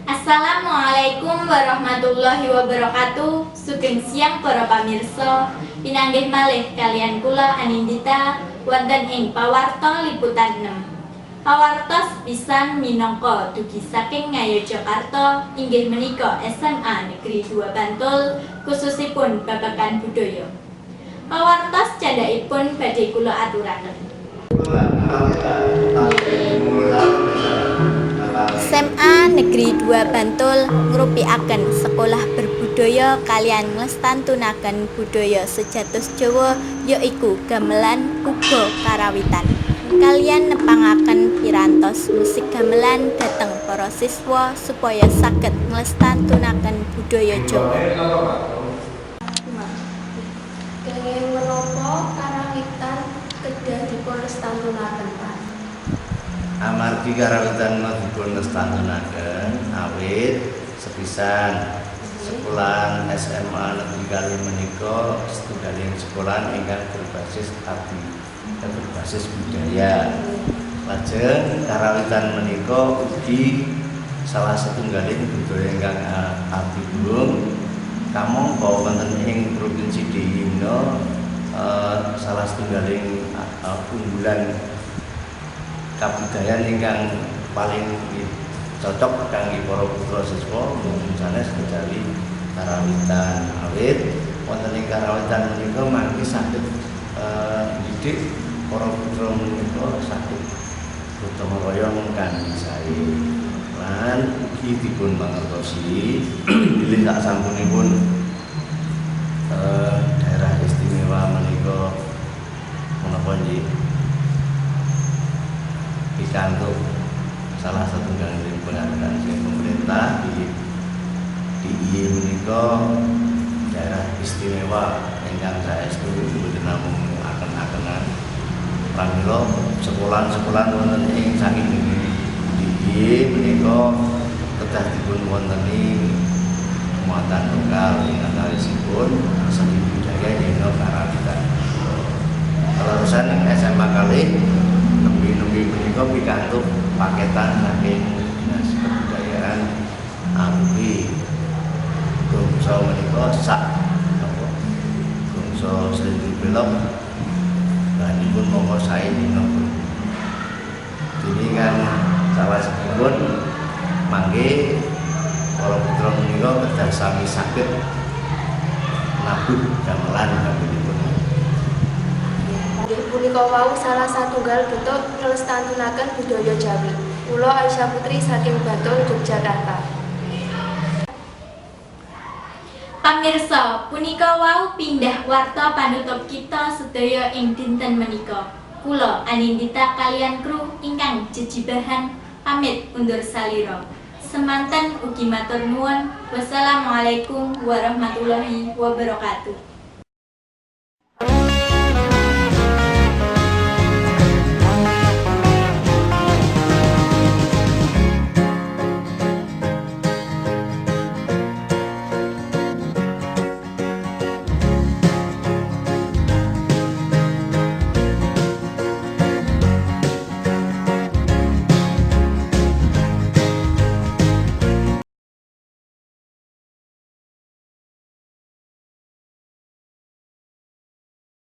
Assalamualaikum warahmatullahi wabarakatuh. Sugeng siang para pamirsa. Pinanggih malih kalian kula Anindita wonten ing pawarta liputan 6. Pawartos pisan minangka dugi saking Ngayogyakarta inggih menika SMA Negeri 2 Bantul, khususipun babagan budaya. Pawartos candhaipun badhe kula aturaken. SMA Negeri 2 Bantul ngrupiaken sekolah berbudaya kalian nglestantunaken budaya sejatos Jawa yaiku gamelan uga karawitan. Kalian nepangaken pirantos musik gamelan dhateng para siswa supaya saged nglestantunaken budaya Jawa. Kenging menapa karawitan kedah dipun lestantunaken, Pak? Amargi karawitan dipun lestantunaken awit sepisan sekolahan SMA Negeri Kali menika setunggaling sekolahan ingkang berbasis arti dan berbasis budaya. Lajeng karawitan menika ugi salah setunggaling budaya ingkang abdi burung kamangka wonten ing provinsi DIY salah setunggaling unggulan kabudayan ingkang paling cocok kangge para putra siswa mungkin sanes kecuali karawitan. Awit wonten ing karawitan menika mangke saged didik para putra menika saged gotong royong kanthi sae lan ugi dipun mangertosi bilih sak sampunipun daerah istimewa menika menapa nggih pikantuk salah satunggaling penghargaan saking pemerintah di DIY menika daerah istimewa ingkang saestu boten namung aken-akenan pramila sekolah-sekolah wonten ing saking DIY menika kedah dipun wonteni muatan lokal ing antawisipun seni budaya dina karawitan. Keleresan ing SMA Kali nembe menika pikantuk paketan saking Dinas Kebudayaan arupi bangsa menika sak bangsa Sri Belok lanipun monggo sae dina dene kan salah sepun mangke para putra menika kedah sami saged nabuh gamelan kabehipun. Inggih punika wau salah satunggal bentuk nglestantunaken budaya Jawi. Kula Aisyah Putri saking Bantul, Yogyakarta. Pamirsa, punika wau pindah warta panutup kita sedaya ing dinten menika. Kula Anindita kalian kru ingkang jejibahan pamit undur salira. Semanten ugi matur nuwun. Wassalamualaikum warahmatullahi wabarakatuh.